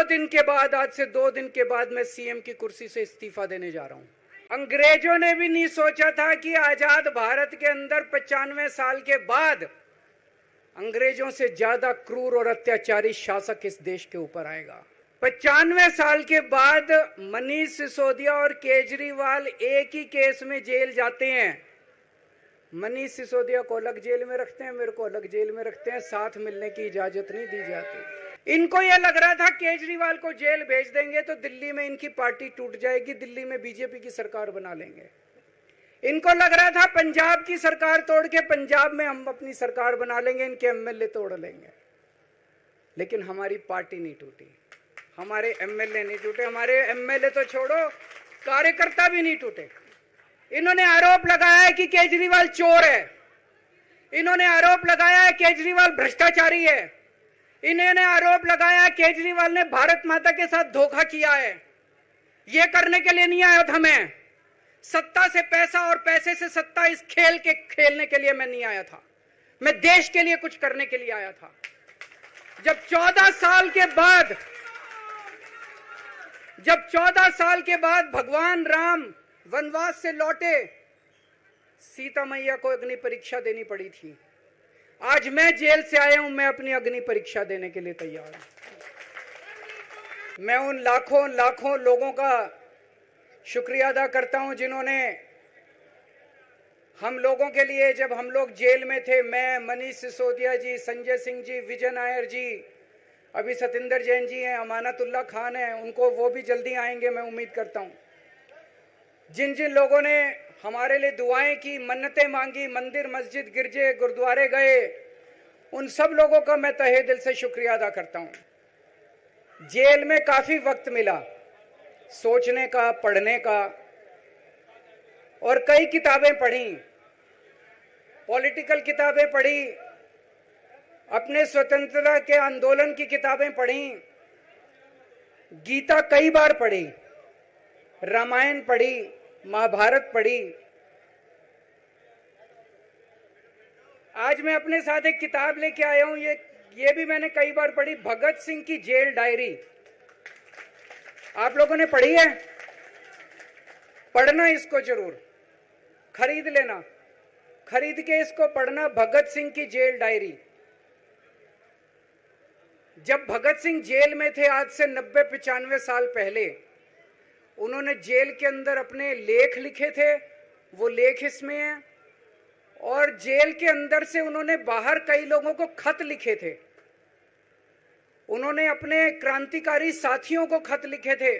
दिन के बाद, आज से 2 दिन के बाद मैं सीएम की कुर्सी से इस्तीफा देने जा रहा हूं। अंग्रेजों ने भी नहीं सोचा था कि आजाद भारत के अंदर 95 साल के बाद अंग्रेजों से ज्यादा क्रूर और अत्याचारी शासक इस देश के ऊपर आएगा। 95 साल के बाद मनीष सिसोदिया और केजरीवाल एक ही केस में जेल जाते हैं। मनीष सिसोदिया को अलग जेल में रखते हैं, मेरे को अलग जेल में रखते हैं, साथ मिलने की इजाजत नहीं दी जाती। इनको यह लग रहा था केजरीवाल को जेल भेज देंगे तो दिल्ली में इनकी पार्टी टूट जाएगी, दिल्ली में बीजेपी की सरकार बना लेंगे। इनको लग रहा था पंजाब की सरकार तोड़ के पंजाब में हम अपनी सरकार बना लेंगे, इनके एमएलए तोड़ लेंगे। लेकिन हमारी पार्टी नहीं टूटी, हमारे एमएलए नहीं टूटे, हमारे एमएलए तो छोड़ो, कार्यकर्ता भी नहीं टूटे। इन्होंने आरोप लगाया है कि केजरीवाल चोर है, इन्होंने आरोप लगाया है केजरीवाल भ्रष्टाचारी है, इन्होंने आरोप लगाया है केजरीवाल ने भारत माता के साथ धोखा किया है। यह करने के लिए नहीं आया था मैं, सत्ता से पैसा और पैसे से सत्ता, इस खेल के खेलने के लिए मैं नहीं आया था, मैं देश के लिए कुछ करने के लिए आया था। जब 14 साल के बाद भगवान राम वनवास से लौटे, सीता मैया को अग्नि परीक्षा देनी पड़ी थी। आज मैं जेल से आया हूं, मैं अपनी अग्नि परीक्षा देने के लिए तैयार हूं। मैं उन लाखों लोगों का शुक्रिया अदा करता हूं जिन्होंने हम लोगों के लिए, जब हम लोग जेल में थे, मैं, मनीष सिसोदिया जी, संजय सिंह जी, विजय नायर जी, अभी सतिंदर जैन जी हैं, अमानतुल्लाह खान हैं, उनको वो भी जल्दी आएंगे मैं उम्मीद करता हूं। जिन जिन लोगों ने हमारे लिए दुआएं की, मन्नतें मांगी, मंदिर मस्जिद गिरजे गुरुद्वारे गए, उन सब लोगों का मैं तहे दिल से शुक्रिया अदा करता हूं। जेल में काफी वक्त मिला सोचने का, पढ़ने का, और कई किताबें पढ़ी, पॉलिटिकल किताबें पढ़ी, अपने स्वतंत्रता के आंदोलन की किताबें पढ़ी, गीता कई बार पढ़ी, रामायण पढ़ी, महाभारत पढ़ी। आज मैं अपने साथ एक किताब लेके आया हूं, ये भी मैंने कई बार पढ़ी, भगत सिंह की जेल डायरी। आप लोगों ने पढ़ी है? पढ़ना इसको जरूर, खरीद लेना, खरीद के इसको पढ़ना, भगत सिंह की जेल डायरी। जब भगत सिंह जेल में थे आज से 90-95 साल पहले, उन्होंने जेल के अंदर अपने लेख लिखे थे, वो लेख इसमें हैं। और जेल के अंदर से उन्होंने बाहर कई लोगों को खत लिखे थे, उन्होंने अपने क्रांतिकारी साथियों को खत लिखे थे,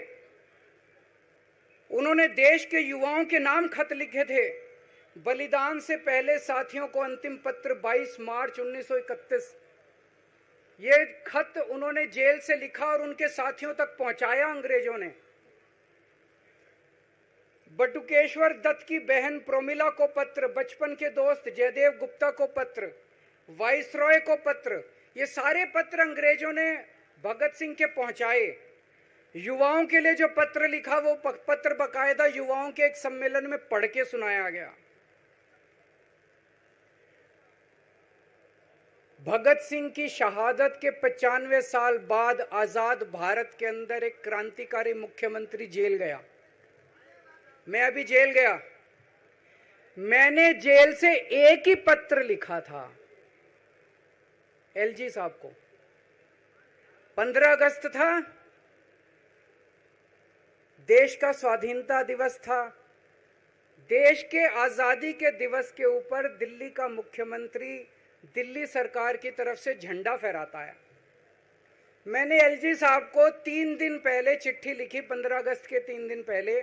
उन्होंने देश के युवाओं के नाम खत लिखे थे। बलिदान से पहले साथियों को अंतिम पत्र 22 मार्च 1931, ये खत उन्होंने जेल से लिखा और उनके साथियों तक पहुंचाया अंग्रेजों ने। बटुकेश्वर दत्त की बहन प्रोमिला को पत्र, बचपन के दोस्त जयदेव गुप्ता को पत्र, वाइसरॉय को पत्र, ये सारे पत्र अंग्रेजों ने भगत सिंह के पहुंचाए। युवाओं के लिए जो पत्र लिखा, वो पत्र बकायदा युवाओं के एक सम्मेलन में पढ़ के सुनाया गया। भगत सिंह की शहादत के 95 साल बाद आजाद भारत के अंदर एक क्रांतिकारी मुख्यमंत्री जेल गया। मैं अभी जेल गया, मैंने जेल से एक ही पत्र लिखा था एलजी साहब को। 15 अगस्त था, देश का स्वाधीनता दिवस था, देश के आजादी के दिवस के ऊपर दिल्ली का मुख्यमंत्री दिल्ली सरकार की तरफ से झंडा फहराता है। मैंने एलजी साहब को 3 दिन पहले चिट्ठी लिखी, 15 अगस्त के 3 दिन पहले,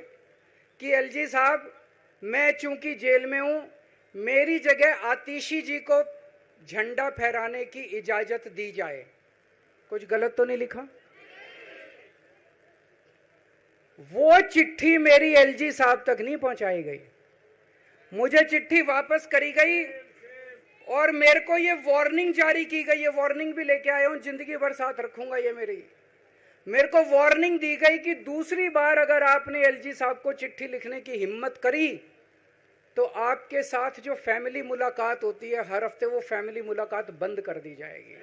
कि एलजी साहब, मैं चूंकि जेल में हूं, मेरी जगह आतिशी जी को झंडा फहराने की इजाजत दी जाए। कुछ गलत तो नहीं लिखा? वो चिट्ठी मेरी एलजी साहब तक नहीं पहुंचाई गई, मुझे चिट्ठी वापस करी गई और मेरे को ये वार्निंग जारी की गई। ये वार्निंग भी लेके आया हूं, जिंदगी भर साथ रखूंगा ये मेरे को वार्निंग दी गई कि दूसरी बार अगर आपने एलजी साहब को चिट्ठी लिखने की हिम्मत करी तो आपके साथ जो फैमिली मुलाकात होती है हर हफ्ते, वो फैमिली मुलाकात बंद कर दी जाएगी।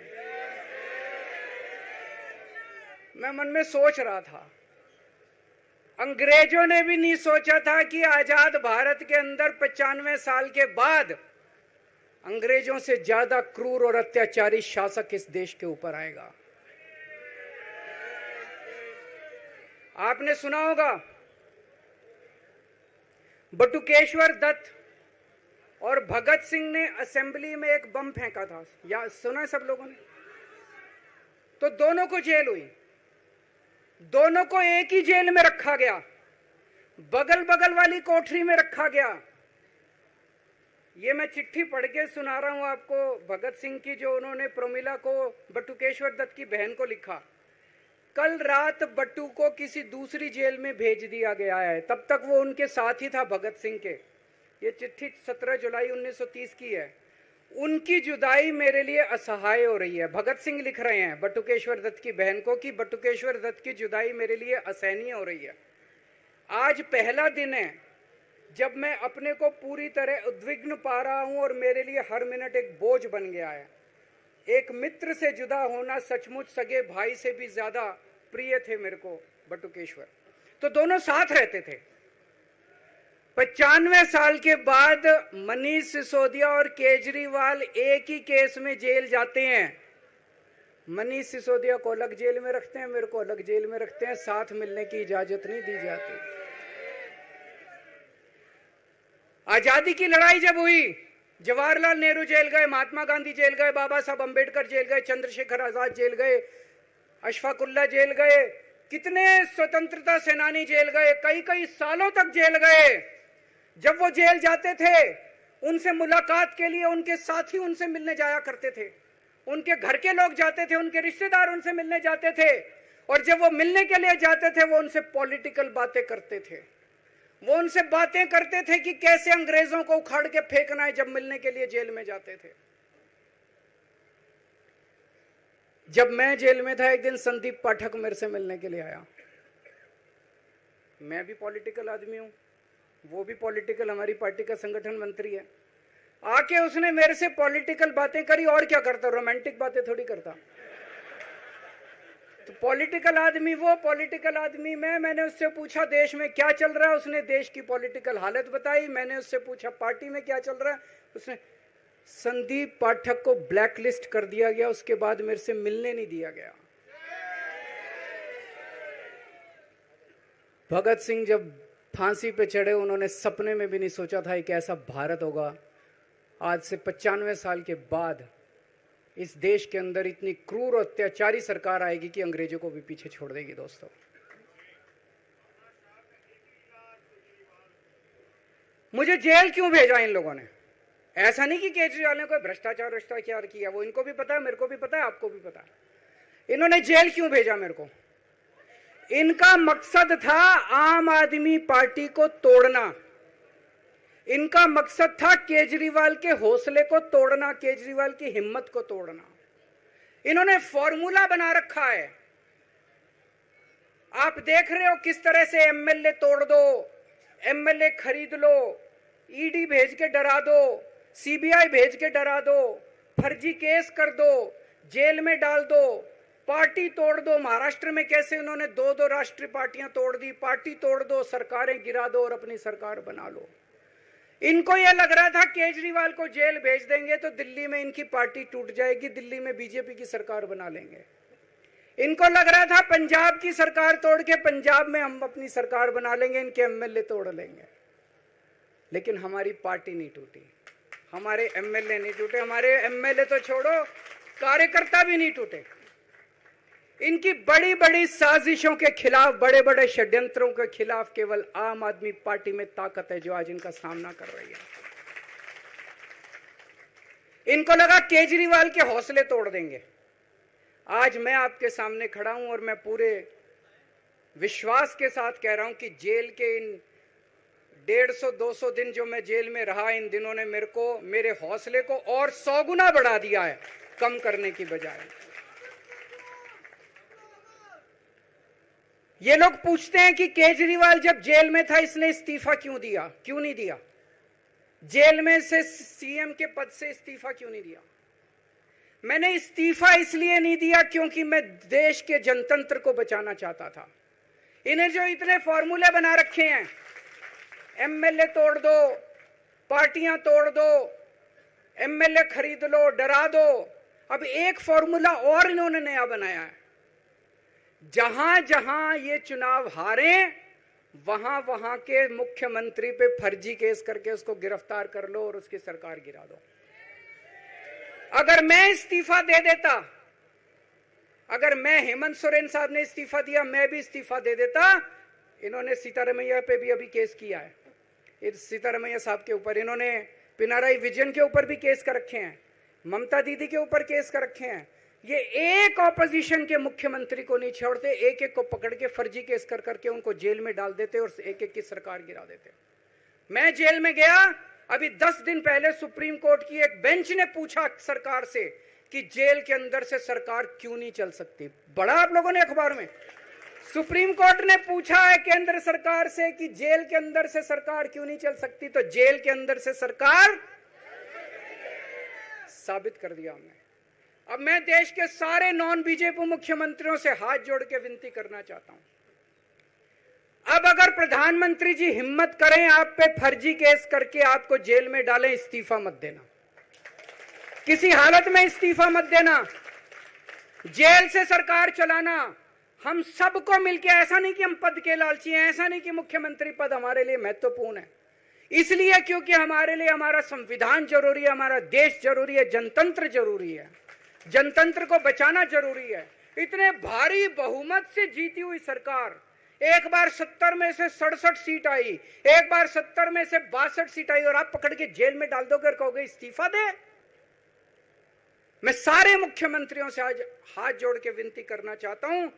मैं मन में सोच रहा था, अंग्रेजों ने भी नहीं सोचा था कि आजाद भारत के अंदर 95 साल के बाद अंग्रेजों से ज्यादा क्रूर और अत्याचारी शासक इस देश के ऊपर आएगा। आपने सुना होगा बटुकेश्वर दत्त और भगत सिंह ने असेंबली में एक बम फेंका था, या सुना है सब लोगों ने? तो दोनों को जेल हुई, दोनों को एक ही जेल में रखा गया, बगल बगल वाली कोठरी में रखा गया। ये मैं चिट्ठी पढ़ के सुना रहा हूं आपको भगत सिंह की, जो उन्होंने प्रोमिला को, बटुकेश्वर दत्त की बहन को लिखा। कल रात बट्टू को किसी दूसरी जेल में भेज दिया गया है, तब तक वो उनके साथ ही था भगत सिंह के। ये चिट्ठी 17 जुलाई 1930 की है। उनकी जुदाई मेरे लिए असहाय हो रही है। भगत सिंह लिख रहे हैं बटुकेश्वर दत्त की बहन को कि बटुकेश्वर दत्त की जुदाई मेरे लिए असहनीय हो रही है। आज पहला दिन है जब मैं अपने को पूरी तरह उद्विग्न पा रहा हूं और मेरे लिए हर मिनट एक बोझ बन गया है। एक मित्र से जुदा होना सचमुच सगे भाई से भी ज्यादा प्रिय थे मेरे को बटुकेश्वर। तो दोनों साथ रहते थे। 95 साल के बाद मनीष सिसोदिया और केजरीवाल एक ही केस में जेल जाते हैं। मनीष सिसोदिया को अलग जेल में रखते हैं, मेरे को अलग जेल में रखते हैं, साथ मिलने की इजाजत नहीं दी जाती। आजादी की लड़ाई जब हुई, जवाहरलाल नेहरू जेल गए, महात्मा गांधी जेल गए, बाबा साहब अंबेडकर जेल गए, चंद्रशेखर आजाद जेल गए, अशफाकुल्ला जेल गए, कितने स्वतंत्रता सेनानी जेल गए, कई कई सालों तक जेल गए। जब वो जेल जाते थे, उनसे मुलाकात के लिए उनके साथी उनसे मिलने जाया करते थे, उनके घर के लोग जाते थे, उनके रिश्तेदार उनसे मिलने जाते थे, और जब वो मिलने के लिए जाते थे वो उनसे पॉलिटिकल बातें करते थे। वो उनसे बातें करते थे कि कैसे अंग्रेजों को उखाड़ के फेंकना है। जब मिलने के लिए जेल में जाते थे, जब मैं जेल में था, एक दिन संदीप पाठक मेरे से मिलने के लिए आया। मैं भी पॉलिटिकल आदमी हूं, वो भी पॉलिटिकल, हमारी पार्टी का संगठन मंत्री है। आके उसने मेरे से पॉलिटिकल बातें करी। और क्या करता, रोमांटिक बातें थोड़ी करता। तो पॉलिटिकल आदमी वो, पॉलिटिकल आदमी मैं। मैंने उससे पूछा देश में क्या चल रहा है, उसने देश की पॉलिटिकल हालत बताई। मैंने उससे पूछा पार्टी में क्या चल रहा है, उसने संदीप पाठक को ब्लैकलिस्ट कर दिया गया। उसके बाद मेरे से मिलने नहीं दिया गया। भगत सिंह जब फांसी पे चढ़े, उन्होंने सपने में भी नहीं सोचा था कि ऐसा भारत होगा। आज से 95 साल के बाद इस देश के अंदर इतनी क्रूर और अत्याचारी सरकार आएगी कि अंग्रेजों को भी पीछे छोड़ देगी। दोस्तों, मुझे जेल क्यों भेजा इन लोगों ने? ऐसा नहीं कि केजरीवाल ने कोई भ्रष्टाचार किया, वो इनको भी पता है, मेरे को भी पता है, आपको भी पता है। इन्होंने जेल क्यों भेजा मेरे को? इनका मकसद था आम आदमी पार्टी को तोड़ना। इनका मकसद था केजरीवाल के हौसले को तोड़ना, केजरीवाल की हिम्मत को तोड़ना। इन्होंने फॉर्मूला बना रखा है। आप देख रहे हो किस तरह से एमएलए तोड़ दो, एमएलए खरीद लो, ईडी भेज के डरा दो, सीबीआई भेज के डरा दो, फर्जी केस कर दो, जेल में डाल दो, पार्टी तोड़ दो। महाराष्ट्र में कैसे उन्होंने 2-2 राष्ट्रीय पार्टियां तोड़ दी। पार्टी तोड़ दो, सरकारें गिरा दो और अपनी सरकार बना लो। इनको यह लग रहा था केजरीवाल को जेल भेज देंगे तो दिल्ली में इनकी पार्टी टूट जाएगी, दिल्ली में बीजेपी की सरकार बना लेंगे। इनको लग रहा था पंजाब की सरकार तोड़ के पंजाब में हम अपनी सरकार बना लेंगे, इनके एमएलए तोड़ लेंगे। लेकिन हमारी पार्टी नहीं टूटी, हमारे एमएलए नहीं टूटे। हमारे एमएलए तो छोड़ो, कार्यकर्ता भी नहीं टूटे। इनकी बड़ी बड़ी साजिशों के खिलाफ, बड़े बड़े षड्यंत्रों के खिलाफ केवल आम आदमी पार्टी में ताकत है जो आज इनका सामना कर रही है। इनको लगा केजरीवाल के हौसले तोड़ देंगे। आज मैं आपके सामने खड़ा हूं और मैं पूरे विश्वास के साथ कह रहा हूं कि जेल के इन 150-200 दिन जो मैं जेल में रहा, इन दिनों ने मेरे हौसले को और 100 गुना बढ़ा दिया है, कम करने की बजाय। ये लोग पूछते हैं कि केजरीवाल जब जेल में था इसने इस्तीफा क्यों दिया, क्यों नहीं दिया? जेल में से सीएम के पद से इस्तीफा क्यों नहीं दिया? मैंने इस्तीफा इसलिए नहीं दिया क्योंकि मैं देश के जनतंत्र को बचाना चाहता था। इन्हें जो इतने फॉर्मूले बना रखे हैं, एमएलए तोड़ दो, पार्टियां तोड़ दो, एमएलए खरीद लो, डरा दो, अब एक फॉर्मूला और इन्होंने नया बनाया है। जहां जहां ये चुनाव हारे वहां वहां के मुख्यमंत्री पे फर्जी केस करके उसको गिरफ्तार कर लो और उसकी सरकार गिरा दो। अगर मैं इस्तीफा दे देता, अगर मैं हेमंत सोरेन साहब ने इस्तीफा दिया, मैं भी इस्तीफा दे देता, इन्होंने सीतारमैया पे भी अभी केस किया है, इस सीतारमैया साहब के ऊपर, इन्होंने पिनाराई विजयन के ऊपर भी केस कर रखे हैं, ममता दीदी के ऊपर केस कर रखे हैं। ये एक ऑपोजिशन के मुख्यमंत्री को नहीं छोड़ते, एक एक को पकड़ के फर्जी केस कर करके उनको जेल में डाल देते और एक एक की सरकार गिरा देते। मैं जेल में गया, अभी 10 दिन पहले सुप्रीम कोर्ट की एक बेंच ने पूछा सरकार से कि जेल के अंदर से सरकार क्यों नहीं चल सकती। बड़ा आप लोगों ने अखबार में, सुप्रीम कोर्ट ने पूछा है केंद्र सरकार से कि जेल के अंदर से सरकार क्यों नहीं चल सकती, तो जेल के अंदर से सरकार साबित कर दिया हमने। अब मैं देश के सारे नॉन बीजेपी मुख्यमंत्रियों से हाथ जोड़ के विनती करना चाहता हूं, अब अगर प्रधानमंत्री जी हिम्मत करें आप पे फर्जी केस करके आपको जेल में डालें, इस्तीफा मत देना, किसी हालत में इस्तीफा मत देना, जेल से सरकार चलाना हम सबको मिलके, ऐसा नहीं कि हम पद के लालची हैं, ऐसा नहीं कि मुख्यमंत्री पद हमारे लिए महत्वपूर्ण है, इसलिए क्योंकि हमारे लिए हमारा संविधान जरूरी है, हमारा देश जरूरी है, जनतंत्र जरूरी है, जनतंत्र को बचाना जरूरी है। इतने भारी बहुमत से जीती हुई सरकार, एक बार 70 में से 67 सीट आई, एक बार 70 में से 62 सीट आई, और आप पकड़ के जेल में डाल दोगे और कहोगे इस्तीफा दे। मैं सारे मुख्यमंत्रियों से आज हाथ जोड़ के विनती करना चाहता हूं,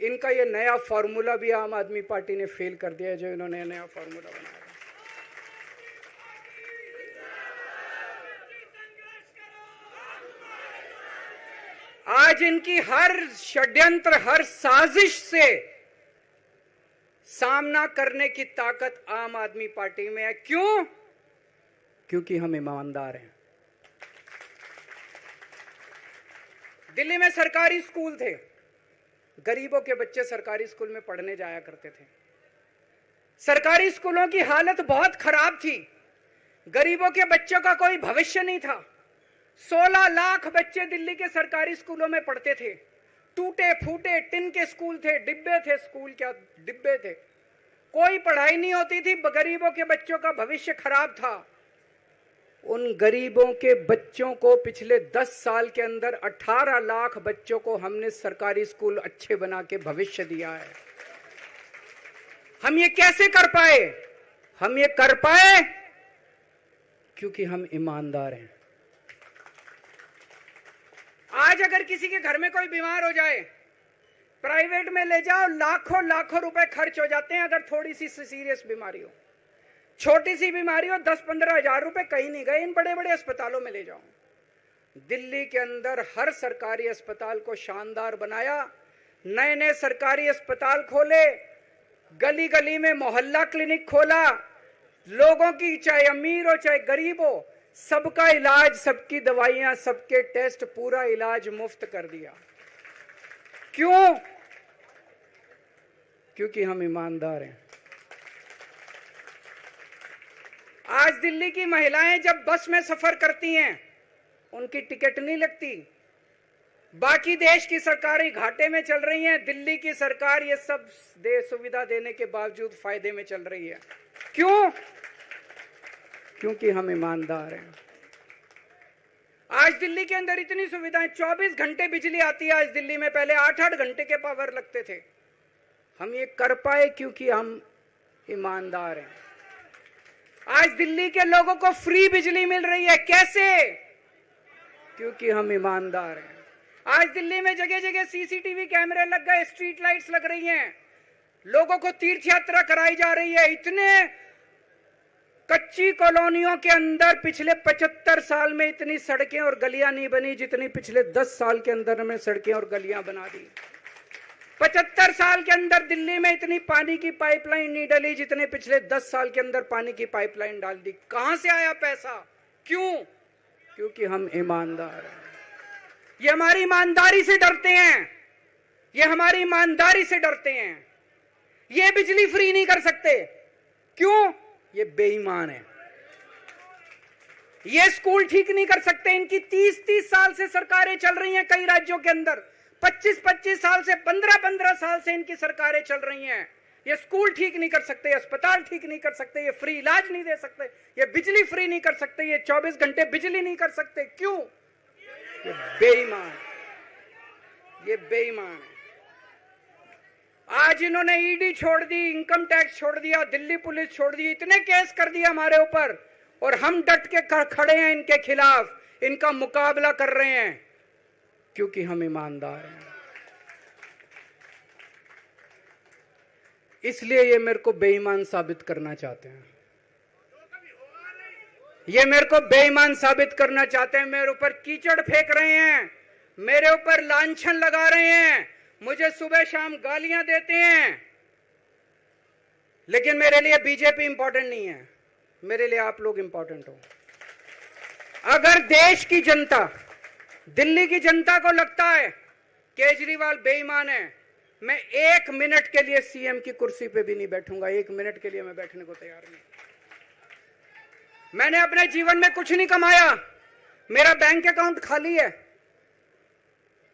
इनका ये नया फॉर्मूला भी आम आदमी पार्टी ने फेल कर दिया है, जो इन्होंने नया फॉर्मूला बनाया। आज इनकी हर षड्यंत्र, हर साजिश से सामना करने की ताकत आम आदमी पार्टी में है। क्यों? क्योंकि हम ईमानदार हैं। दिल्ली में सरकारी स्कूल थे, गरीबों के बच्चे सरकारी स्कूल में पढ़ने जाया करते थे। सरकारी स्कूलों की हालत बहुत खराब थी, गरीबों के बच्चों का कोई भविष्य नहीं था। 16 लाख बच्चे दिल्ली के सरकारी स्कूलों में पढ़ते थे। टूटे फूटे टिन के स्कूल थे, डिब्बे थे, स्कूल क्या डिब्बे थे, कोई पढ़ाई नहीं होती थी, गरीबों के बच्चों का भविष्य खराब था। उन गरीबों के बच्चों को पिछले 10 साल के अंदर 18 लाख बच्चों को हमने सरकारी स्कूल अच्छे बना के भविष्य दिया है। हम ये कैसे कर पाए? हम ये कर पाए क्योंकि हम ईमानदार हैं। आज अगर किसी के घर में कोई बीमार हो जाए, प्राइवेट में ले जाओ, लाखों लाखों रुपए खर्च हो जाते हैं। अगर थोड़ी सी सीरियस बीमारी हो, छोटी सी बीमारी हो, 10-15 हजार रुपए कहीं नहीं गए, इन बड़े बड़े अस्पतालों में ले जाओ। दिल्ली के अंदर हर सरकारी अस्पताल को शानदार बनाया, नए नए सरकारी अस्पताल खोले, गली गली में मोहल्ला क्लिनिक खोला, लोगों की चाहे अमीर हो चाहे गरीब हो, सबका इलाज, सबकी दवाइयां, सबके टेस्ट, पूरा इलाज मुफ्त कर दिया। क्यों? क्योंकि हम ईमानदार हैं। आज दिल्ली की महिलाएं जब बस में सफर करती हैं, उनकी टिकट नहीं लगती। बाकी देश की सरकारें घाटे में चल रही हैं, दिल्ली की सरकार ये सब सुविधा देने के बावजूद फायदे में चल रही है। क्यों? क्योंकि हम ईमानदार हैं। आज दिल्ली के अंदर इतनी सुविधाएं, 24 घंटे बिजली आती है आज दिल्ली में, पहले 8-8 घंटे के पावर लगते थे। हम ये कर पाए क्योंकि हम ईमानदार हैं। आज दिल्ली के लोगों को फ्री बिजली मिल रही है, कैसे? क्योंकि हम ईमानदार हैं। आज दिल्ली में जगह जगह सीसीटीवी कैमरे लग गए, स्ट्रीट लाइट्स लग रही हैं, लोगों को तीर्थ यात्रा कराई जा रही है। इतने कच्ची कॉलोनियों के अंदर पिछले 75 साल में इतनी सड़कें और गलियां नहीं बनी जितनी पिछले 10 साल के अंदर हमने सड़कें और गलियां बना दी। 75 साल के अंदर दिल्ली में इतनी पानी की पाइपलाइन नहीं डली जितने पिछले 10 साल के अंदर पानी की पाइपलाइन डाल दी। कहां से आया पैसा? क्यों? क्योंकि हम ईमानदार हैं। ये हमारी ईमानदारी से डरते हैं, ये हमारी ईमानदारी से डरते हैं। ये बिजली फ्री नहीं कर सकते, क्यों? ये बेईमान है। ये स्कूल ठीक नहीं कर सकते, इनकी 30-30 साल से सरकारें चल रही हैं कई राज्यों के अंदर, 25-25 साल से, 15-15 साल से इनकी सरकारें चल रही हैं। ये स्कूल ठीक नहीं कर सकते, अस्पताल ठीक नहीं कर सकते, ये फ्री इलाज नहीं दे सकते, ये बिजली फ्री नहीं कर सकते, ये 24 घंटे बिजली नहीं कर सकते, क्यों? ये बेईमान, ये बेईमान है। आज इन्होंने ईडी छोड़ दी, इनकम टैक्स छोड़ दिया, दिल्ली पुलिस छोड़ दी, इतने केस कर दिया हमारे ऊपर, और हम डट के खड़े हैं इनके खिलाफ, इनका मुकाबला कर रहे हैं, क्योंकि हम ईमानदार हैं। इसलिए ये मेरे को बेईमान साबित करना चाहते हैं, ये मेरे को बेईमान साबित करना चाहते हैं। मेरे ऊपर कीचड़ फेंक रहे हैं, मेरे ऊपर लांछन लगा रहे हैं, मुझे सुबह शाम गालियां देते हैं, लेकिन मेरे लिए बीजेपी इंपॉर्टेंट नहीं है, मेरे लिए आप लोग इंपॉर्टेंट हो। अगर देश की जनता, दिल्ली की जनता को लगता है केजरीवाल बेईमान है, मैं 1 मिनट के लिए सीएम की कुर्सी पे भी नहीं बैठूंगा, 1 मिनट के लिए मैं बैठने को तैयार नहीं। मैंने अपने जीवन में कुछ नहीं कमाया, मेरा बैंक अकाउंट खाली है,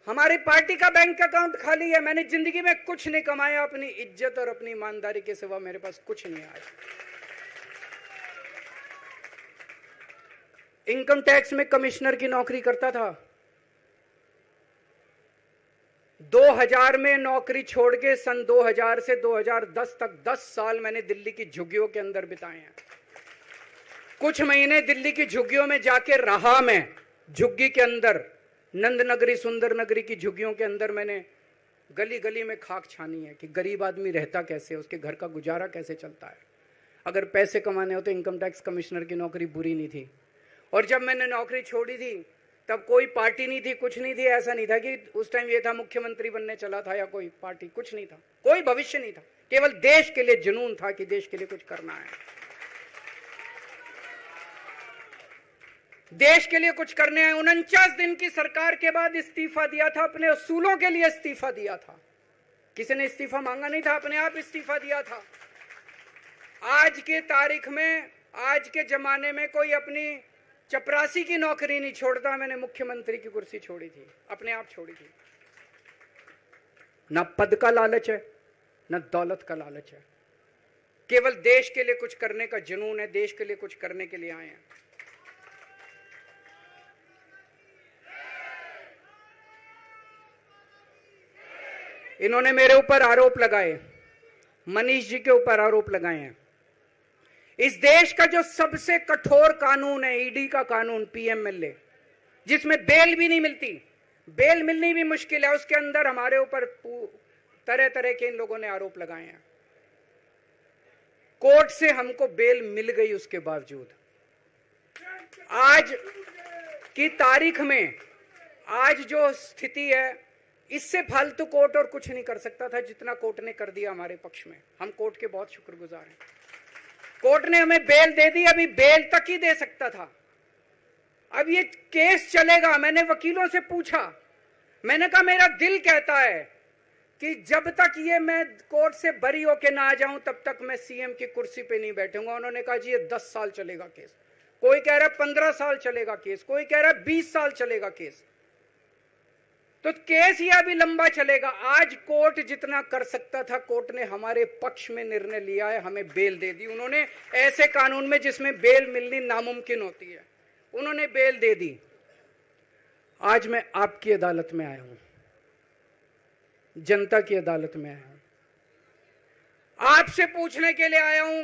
हमारी पार्टी का बैंक अकाउंट खाली है, मैंने जिंदगी में कुछ नहीं कमाया, अपनी इज्जत और अपनी ईमानदारी के सिवा मेरे पास कुछ नहीं आया। इनकम टैक्स में कमिश्नर की नौकरी करता था, 2000 में नौकरी छोड़ के सन 2000 से 2010 तक 10 साल मैंने दिल्ली की झुग्गियों के अंदर बिताए हैं। कुछ महीने दिल्ली की झुग्गियों में जाके रहा मैं, झुग्गी के अंदर, नंद नगरी, सुंदर नगरी की झुग्गियों के अंदर मैंने गली गली में खाक छानी है कि गरीब आदमी रहता कैसे, उसके घर का गुजारा कैसे चलता है। अगर पैसे कमाने हो तो इनकम टैक्स कमिश्नर की नौकरी बुरी नहीं थी। और जब मैंने नौकरी छोड़ी थी तब कोई पार्टी नहीं थी, कुछ नहीं थी, ऐसा नहीं था कि उस टाइम ये था मुख्यमंत्री बनने चला था या कोई पार्टी, कुछ नहीं था, कोई भविष्य नहीं था, केवल देश के लिए जुनून था कि देश के लिए कुछ करना है, देश के लिए कुछ करने हैं। 49 दिन की सरकार के बाद इस्तीफा दिया था, अपने उसूलों के लिए इस्तीफा दिया था, किसी ने इस्तीफा मांगा नहीं था, अपने आप इस्तीफा दिया था। आज के तारीख में, आज के जमाने में कोई अपनी चपरासी की नौकरी नहीं छोड़ता। मैंने मुख्यमंत्री की कुर्सी छोड़ी थी, अपने आप छोड़ी थी। ना पद का लालच है, ना दौलत का लालच है, केवल देश के लिए कुछ करने का जुनून है, देश के लिए कुछ करने के लिए आए हैं। इन्होंने मेरे ऊपर आरोप लगाए, मनीष जी के ऊपर आरोप लगाए हैं। इस देश का जो सबसे कठोर कानून है ईडी का कानून, पीएमएलए, जिसमें बेल भी नहीं मिलती, बेल मिलनी भी मुश्किल है, उसके अंदर हमारे ऊपर तरह तरह के इन लोगों ने आरोप लगाए हैं। कोर्ट से हमको बेल मिल गई, उसके बावजूद आज की तारीख में, आज जो स्थिति है, इससे फालतू कोर्ट और कुछ नहीं कर सकता था जितना कोर्ट ने कर दिया हमारे पक्ष में। हम कोर्ट के बहुत शुक्रगुजार हैं। कोर्ट ने हमें बेल दे दी, अभी बेल तक ही दे सकता था। अब ये केस चलेगा। मैंने वकीलों से पूछा, मैंने कहा मेरा दिल कहता है कि जब तक ये मैं कोर्ट से बरी होके ना आ जाऊं तब तक मैं सीएम की कुर्सी पे नहीं बैठूंगा। उन्होंने कहा जी ये 10 साल चलेगा केस, कोई कह रहा है 15 साल चलेगा केस, कोई कह रहा है 20 साल चलेगा केस। तो केस ये अभी लंबा चलेगा। आज कोर्ट जितना कर सकता था, कोर्ट ने हमारे पक्ष में निर्णय लिया है, हमें बेल दे दी। उन्होंने ऐसे कानून में जिसमें बेल मिलनी नामुमकिन होती है, उन्होंने बेल दे दी। आज मैं आपकी अदालत में आया हूं, जनता की अदालत में आया हूं, आपसे पूछने के लिए आया हूं,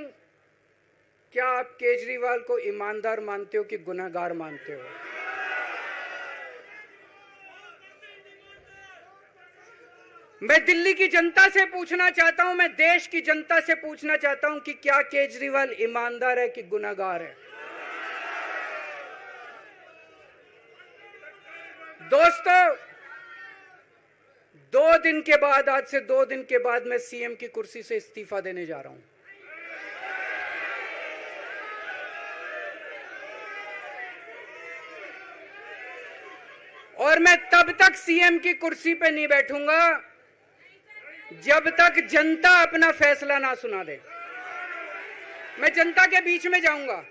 क्या आप केजरीवाल को ईमानदार मानते हो कि गुनहगार मानते हो? मैं दिल्ली की जनता से पूछना चाहता हूं, मैं देश की जनता से पूछना चाहता हूं कि क्या केजरीवाल ईमानदार है कि गुनहगार है? दोस्तों, 2 दिन के बाद, आज से 2 दिन के बाद मैं सीएम की कुर्सी से इस्तीफा देने जा रहा हूं। और मैं तब तक सीएम की कुर्सी पे नहीं बैठूंगा जब तक जनता अपना फैसला ना सुना दे। मैं जनता के बीच में जाऊंगा,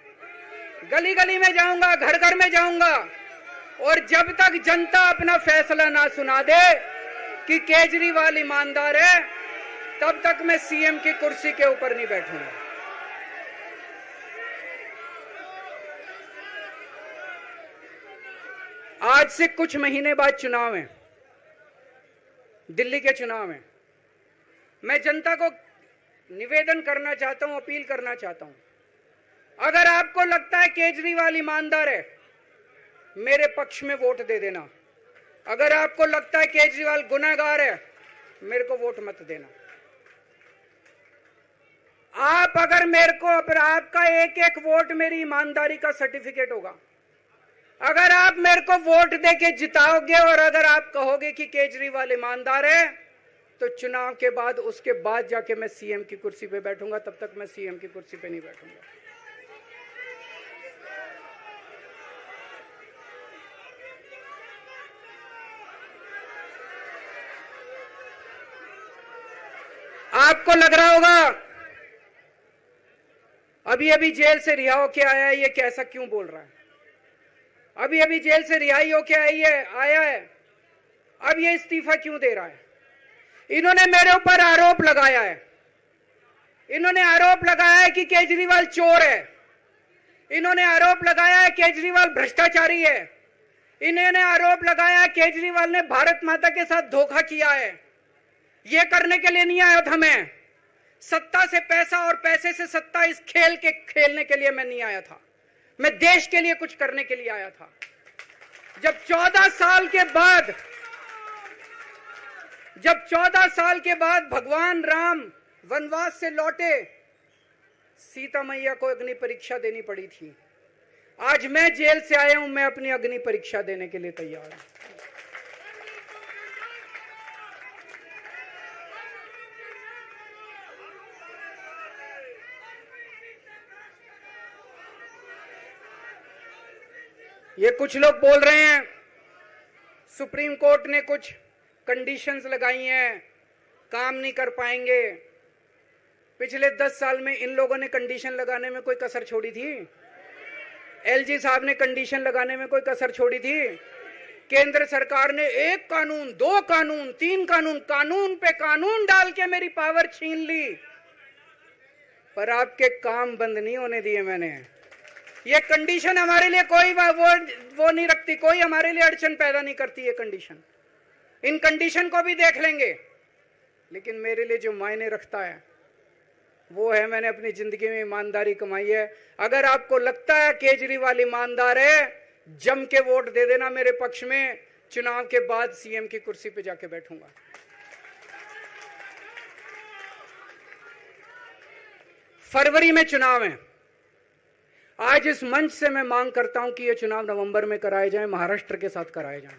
गली गली में जाऊंगा, घर घर में जाऊंगा, और जब तक जनता अपना फैसला ना सुना दे कि केजरीवाल ईमानदार है, तब तक मैं सीएम की कुर्सी के ऊपर नहीं बैठूंगा। आज से कुछ महीने बाद चुनाव है, दिल्ली के चुनाव है। मैं जनता को निवेदन करना चाहता हूं, अपील करना चाहता हूं, अगर आपको लगता है केजरीवाल ईमानदार है, मेरे पक्ष में वोट दे देना। अगर आपको लगता है केजरीवाल गुनहगार है, मेरे को वोट मत देना। आप अगर मेरे को, आपका एक एक वोट मेरी ईमानदारी का सर्टिफिकेट होगा। अगर आप मेरे को वोट देके जिताओगे और अगर आप कहोगे कि केजरीवाल ईमानदार है, तो चुनाव के बाद, उसके बाद जाके मैं सीएम की कुर्सी पे बैठूंगा। तब तक मैं सीएम की कुर्सी पे नहीं बैठूंगा। आपको लग रहा होगा अभी अभी जेल से रिहा होके आया है, ये कैसा क्यों बोल रहा है? अभी अभी जेल से रिहाई होके आया है, अब ये इस्तीफा क्यों दे रहा है? इन्होंने मेरे ऊपर आरोप लगाया है, इन्होंने आरोप लगाया है कि केजरीवाल चोर है, इन्होंने आरोप लगाया है केजरीवाल भ्रष्टाचारी है, इन्होंने आरोप लगाया है केजरीवाल ने भारत माता के साथ धोखा किया है। ये करने के लिए नहीं आया था मैं, सत्ता से पैसा और पैसे से सत्ता, इस खेल के खेलने के लिए मैं नहीं आया था। मैं देश के लिए कुछ करने के लिए आया था। जब 14 साल के बाद भगवान राम वनवास से लौटे, सीता मैया को अग्नि परीक्षा देनी पड़ी थी। आज मैं जेल से आया हूं, मैं अपनी अग्नि परीक्षा देने के लिए तैयार हूं। ये कुछ लोग बोल रहे हैं सुप्रीम कोर्ट ने कुछ कंडीशंस लगाई हैं, काम नहीं कर पाएंगे। पिछले 10 साल में इन लोगों ने कंडीशन लगाने में कोई कसर छोड़ी थी? एलजी साहब ने कंडीशन लगाने में कोई कसर छोड़ी थी? केंद्र सरकार ने 1 कानून, 2 कानून, 3 कानून, कानून पे कानून डाल के मेरी पावर छीन ली, पर आपके काम बंद नहीं होने दिए मैंने। ये कंडीशन हमारे लिए कोई वो नहीं रखती, कोई हमारे लिए अड़चन पैदा नहीं करती ये कंडीशन। इन कंडीशन को भी देख लेंगे, लेकिन मेरे लिए जो मायने रखता है वो है, मैंने अपनी जिंदगी में ईमानदारी कमाई है। अगर आपको लगता है केजरीवाल ईमानदार है, जम के वोट दे देना मेरे पक्ष में। चुनाव के बाद सीएम की कुर्सी पे जाके बैठूंगा। फरवरी में चुनाव है। आज इस मंच से मैं मांग करता हूं कि ये चुनाव नवंबर में कराए जाएं, महाराष्ट्र के साथ कराए जाएं,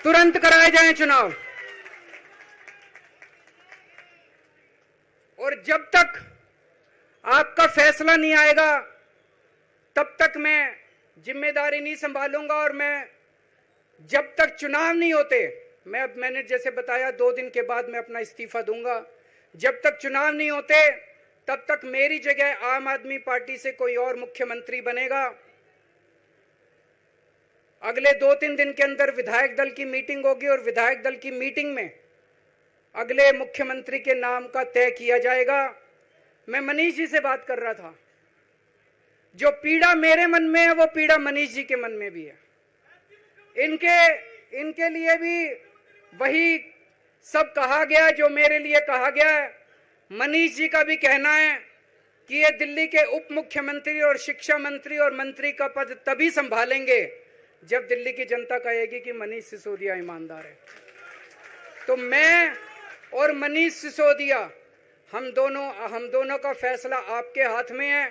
तुरंत कराए जाएं चुनाव। और जब तक आपका फैसला नहीं आएगा, तब तक मैं जिम्मेदारी नहीं संभालूंगा। और मैं, जब तक चुनाव नहीं होते, मैंने जैसे बताया 2 दिन के बाद मैं अपना इस्तीफा दूंगा। जब तक चुनाव नहीं होते, तब तक मेरी जगह आम आदमी पार्टी से कोई और मुख्यमंत्री बनेगा। अगले 2-3 दिन के अंदर विधायक दल की मीटिंग होगी और विधायक दल की मीटिंग में अगले मुख्यमंत्री के नाम का तय किया जाएगा। मैं मनीष जी से बात कर रहा था, जो पीड़ा मेरे मन में है वो पीड़ा मनीष जी के मन में भी है। इनके लिए भी वही सब कहा गया जो मेरे लिए कहा गया है। मनीष जी का भी कहना है कि ये दिल्ली के उप मुख्यमंत्री और शिक्षा मंत्री और मंत्री का पद तभी संभालेंगे जब दिल्ली की जनता कहेगी कि मनीष सिसोदिया ईमानदार है। तो मैं और मनीष सिसोदिया, हम दोनों का फैसला आपके हाथ में है,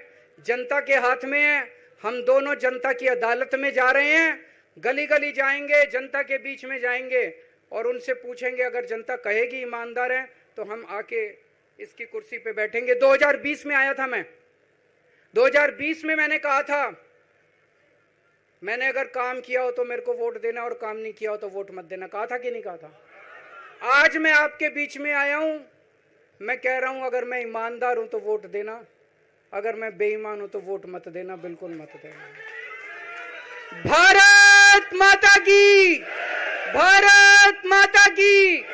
जनता के हाथ में है। हम दोनों जनता की अदालत में जा रहे हैं, गली गली जाएंगे, जनता के बीच में जाएंगे और उनसे पूछेंगे, अगर जनता कहेगी ईमानदार है तो हम आके इसकी कुर्सी पे बैठेंगे। 2020 में आया था मैं, 2020 में मैंने कहा था मैंने अगर काम किया हो तो मेरे को वोट देना और काम नहीं किया हो तो वोट मत देना, कहा था कि नहीं कहा था? आज मैं आपके बीच में आया हूं, मैं कह रहा हूं अगर मैं ईमानदार हूं तो वोट देना, अगर मैं बेईमान हूं तो वोट मत देना, बिल्कुल मत देना। भारत माता की, भारत माता की।